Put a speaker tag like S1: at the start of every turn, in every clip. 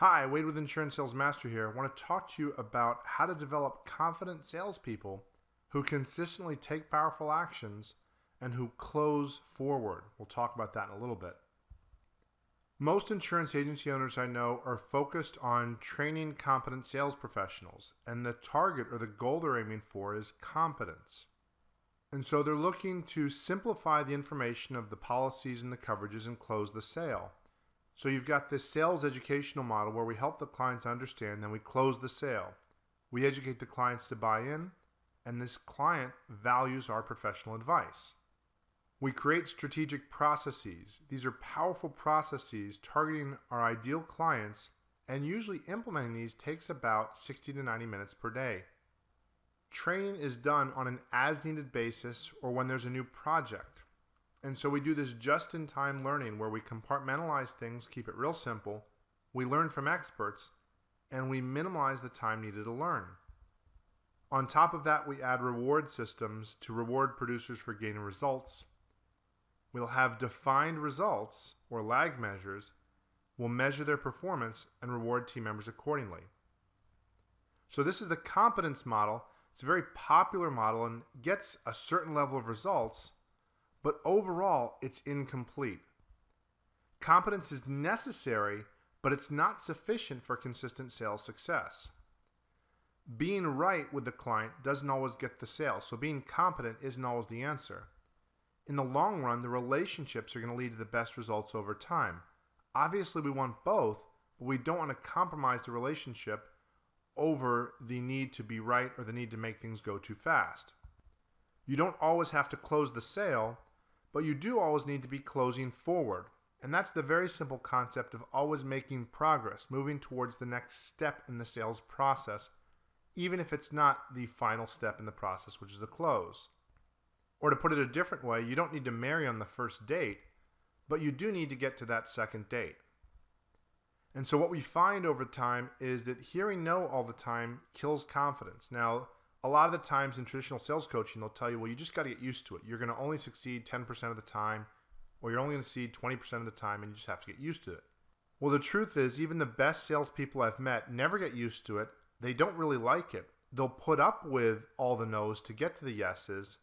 S1: Hi, Wade with Insurance Sales Master here. I want to talk to you about how to develop confident salespeople who consistently take powerful actions and who close forward. We'll talk about that in a little bit. Most insurance agency owners I know are focused on training competent sales professionals, and the target or the goal they're aiming for is competence. And so they're looking to simplify the information of the policies and the coverages and close the sale. So you've got this sales educational model where we help the clients understand, then we close the sale. We educate the clients to buy in, and this client values our professional advice. We create strategic processes. These are powerful processes targeting our ideal clients, and usually implementing these takes about 60 to 90 minutes per day. Training is done on an as-needed basis or when there's a new project. And so we do this just-in-time learning where we compartmentalize things, keep it real simple, we learn from experts, and we minimize the time needed to learn. On top of that, we add reward systems to reward producers for gaining results. We'll have defined results or lag measures. We'll measure their performance and reward team members accordingly. So this is the competence model. It's a very popular model and gets a certain level of results, but overall, it's incomplete. Competence is necessary, but it's not sufficient for consistent sales success. Being right with the client doesn't always get the sale, so being competent isn't always the answer. In the long run, the relationships are going to lead to the best results over time. Obviously, we want both, but we don't want to compromise the relationship over the need to be right or the need to make things go too fast. You don't always have to close the sale, but you do always need to be closing forward. And that's the very simple concept of always making progress, moving towards the next step in the sales process, even if it's not the final step in the process, which is the close. Or to put it a different way, you don't need to marry on the first date, but you do need to get to that second date. And so what we find over time is that hearing no all the time kills confidence. Now, a lot of the times in traditional sales coaching, they'll tell you, well, you just got to get used to it. You're going to only succeed 10% of the time, or you're only going to succeed 20% of the time, and you just have to get used to it. Well, the truth is, even the best salespeople I've met never get used to it. They don't really like it. They'll put up with all the no's to get to the yeses.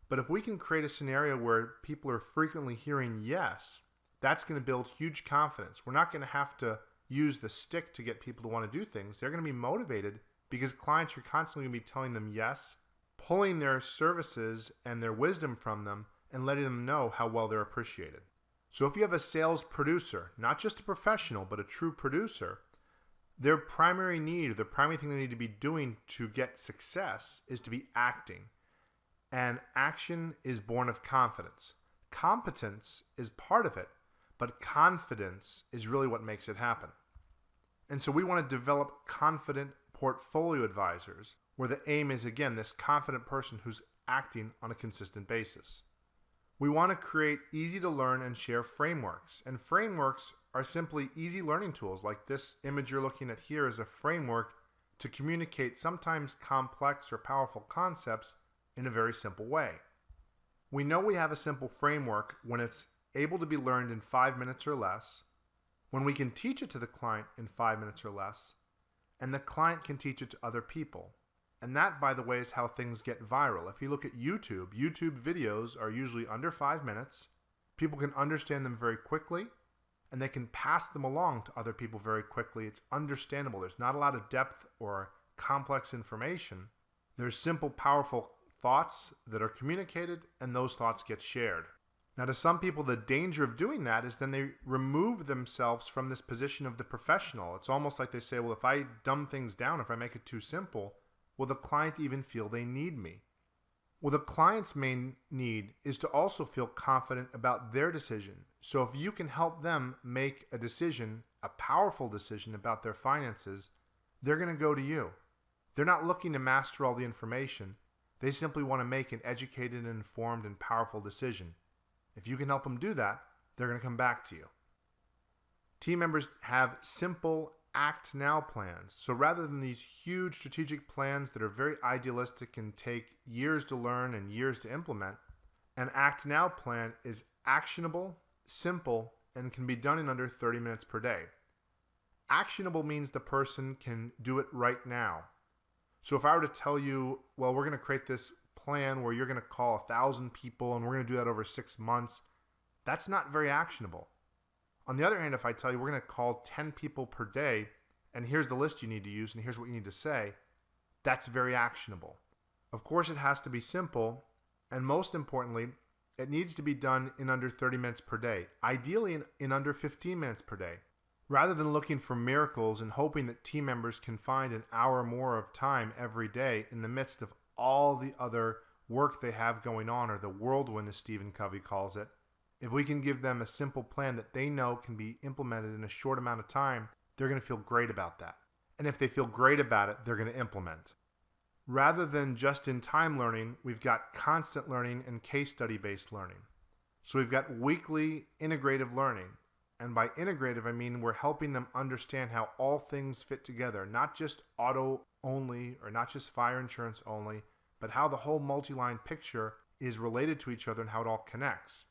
S1: But if we can create a scenario where people are frequently hearing yes, that's going to build huge confidence. We're not going to have to use the stick to get people to want to do things. They're going to be motivated because clients are constantly going to be telling them yes, pulling their services and their wisdom from them, and letting them know how well they're appreciated. So if you have a sales producer, not just a professional, but a true producer, their primary need, the primary thing they need to be doing to get success is to be acting. And action is born of confidence. Competence is part of it, but confidence is really what makes it happen. And so we want to develop confident portfolio advisors, where the aim is, again, this confident person who's acting on a consistent basis. We want to create easy to learn and share frameworks. And frameworks are simply easy learning tools. Like this image you're looking at here is a framework to communicate sometimes complex or powerful concepts in a very simple way. We know we have a simple framework when it's able to be learned in 5 minutes or less, when we can teach it to the client in 5 minutes or less, and the client can teach it to other people. And that, by the way, is how things get viral. If you look at YouTube videos are usually under 5 minutes. People can understand them very quickly, and they can pass them along to other people very quickly. It's understandable. There's not a lot of depth or complex information. There's simple, powerful thoughts that are communicated, and those thoughts get shared. Now, to some people, the danger of doing that is then they remove themselves from this position of the professional. It's almost like they say, well, if I dumb things down, if I make it too simple, will the client even feel they need me? Well, the client's main need is to also feel confident about their decision. So if you can help them make a decision, a powerful decision about their finances, they're going to go to you. They're not looking to master all the information. They simply want to make an educated, informed, and powerful decision. If you can help them do that, they're going to come back to you. Team members have simple act now plans. So rather than these huge strategic plans that are very idealistic and take years to learn and years to implement, an act now plan is actionable, simple, and can be done in under 30 minutes per day. Actionable means the person can do it right now. So if I were to tell you, well, we're going to create this plan where you're going to call 1,000 people and we're going to do that over 6 months, that's not very actionable. On the other hand, if I tell you we're going to call 10 people per day and here's the list you need to use and here's what you need to say, that's very actionable. Of course, it has to be simple, and most importantly, it needs to be done in under 30 minutes per day, ideally in under 15 minutes per day. Rather than looking for miracles and hoping that team members can find an hour more of time every day in the midst of all the other work they have going on, or the whirlwind as Stephen Covey calls it, if we can give them a simple plan that they know can be implemented in a short amount of time, they're going to feel great about that. And if they feel great about it, they're going to implement. Rather than just-in-time learning, we've got constant learning and case study-based learning. So we've got weekly integrative learning. And by integrative, I mean we're helping them understand how all things fit together, not just auto only or not just fire insurance only, but how the whole multi-line picture is related to each other and how it all connects.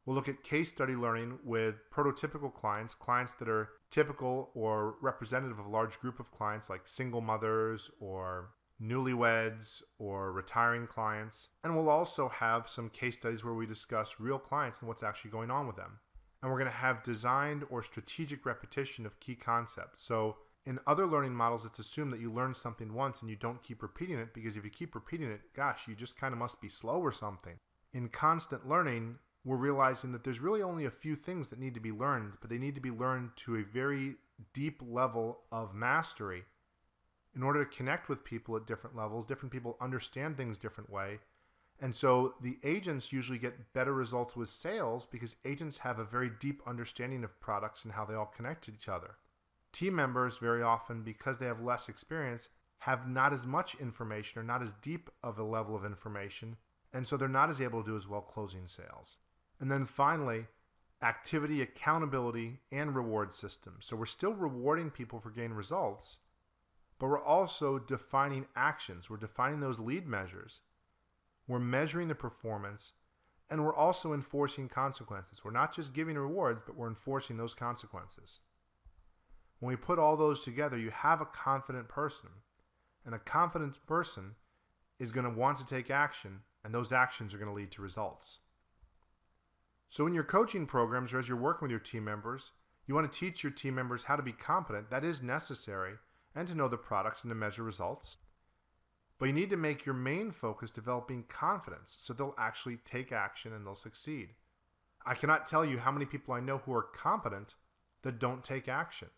S1: We'll look at case study learning with prototypical clients, clients that are typical or representative of a large group of clients like single mothers or newlyweds or retiring clients. And we'll also have some case studies where we discuss real clients and what's actually going on with them. And we're going to have designed or strategic repetition of key concepts. So in other learning models, it's assumed that you learn something once and you don't keep repeating it, because if you keep repeating it, gosh, you just kind of must be slow or something. In constant learning, we're realizing that there's really only a few things that need to be learned, but they need to be learned to a very deep level of mastery in order to connect with people at different levels. Different people understand things different way. And so the agents usually get better results with sales because agents have a very deep understanding of products and how they all connect to each other. Team members very often, because they have less experience, have not as much information or not as deep of a level of information, and so they're not as able to do as well closing sales. And then finally, activity, accountability, and reward systems. So we're still rewarding people for getting results, but we're also defining actions. We're defining those lead measures. We're measuring the performance, and we're also enforcing consequences. We're not just giving rewards, but we're enforcing those consequences. When we put all those together, you have a confident person. And a confident person is going to want to take action, and those actions are going to lead to results. So in your coaching programs or as you're working with your team members, you want to teach your team members how to be competent. That is necessary, and to know the products and to measure results. But you need to make your main focus developing confidence so they'll actually take action and they'll succeed. I cannot tell you how many people I know who are competent that don't take action.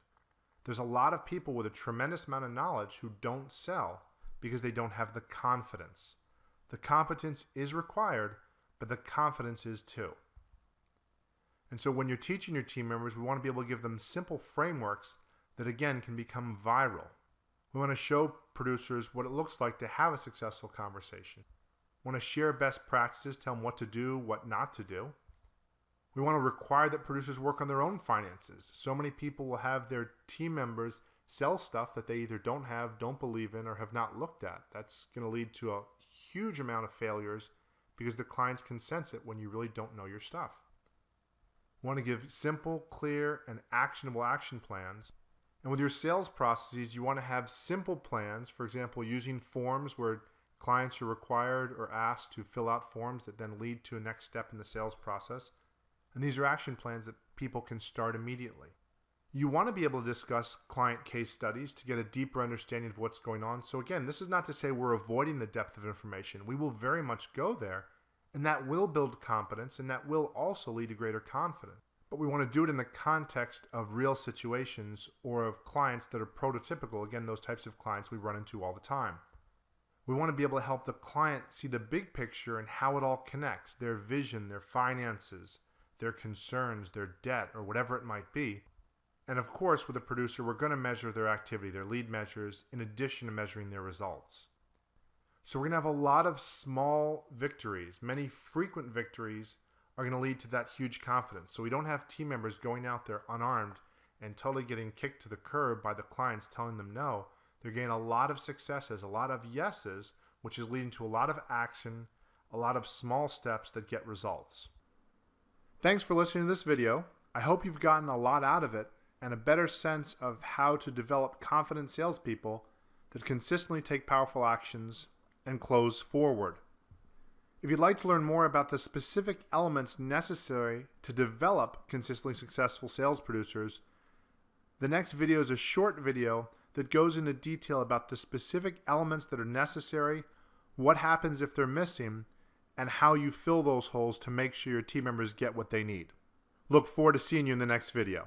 S1: There's a lot of people with a tremendous amount of knowledge who don't sell because they don't have the confidence. The competence is required, but the confidence is too. And so when you're teaching your team members, we want to be able to give them simple frameworks that again can become viral. We want to show producers what it looks like to have a successful conversation. We want to share best practices, tell them what to do, what not to do. We want to require that producers work on their own finances. So many people will have their team members sell stuff that they either don't have, don't believe in, or have not looked at. That's going to lead to a huge amount of failures because the clients can sense it when you really don't know your stuff. We want to give simple, clear, and actionable action plans. And with your sales processes, you want to have simple plans, for example, using forms where clients are required or asked to fill out forms that then lead to a next step in the sales process. And these are action plans that people can start immediately. You want to be able to discuss client case studies to get a deeper understanding of what's going on. So again, this is not to say we're avoiding the depth of information. We will very much go there, and that will build competence, and that will also lead to greater confidence. But we want to do it in the context of real situations or of clients that are prototypical. Again, those types of clients we run into all the time. We want to be able to help the client see the big picture and how it all connects, their vision, their finances, their concerns, their debt, or whatever it might be. And of course, with a producer, we're going to measure their activity, their lead measures, in addition to measuring their results. So we're going to have a lot of small victories. Many frequent victories are going to lead to that huge confidence. So we don't have team members going out there unarmed and totally getting kicked to the curb by the clients telling them no. They're getting a lot of successes, a lot of yeses, which is leading to a lot of action, a lot of small steps that get results. Thanks for listening to this video. I hope you've gotten a lot out of it. and a better sense of how to develop confident salespeople that consistently take powerful actions and close forward. If you'd like to learn more about the specific elements necessary to develop consistently successful sales producers, the next video is a short video that goes into detail about the specific elements that are necessary, what happens if they're missing, and how you fill those holes to make sure your team members get what they need. Look forward to seeing you in the next video.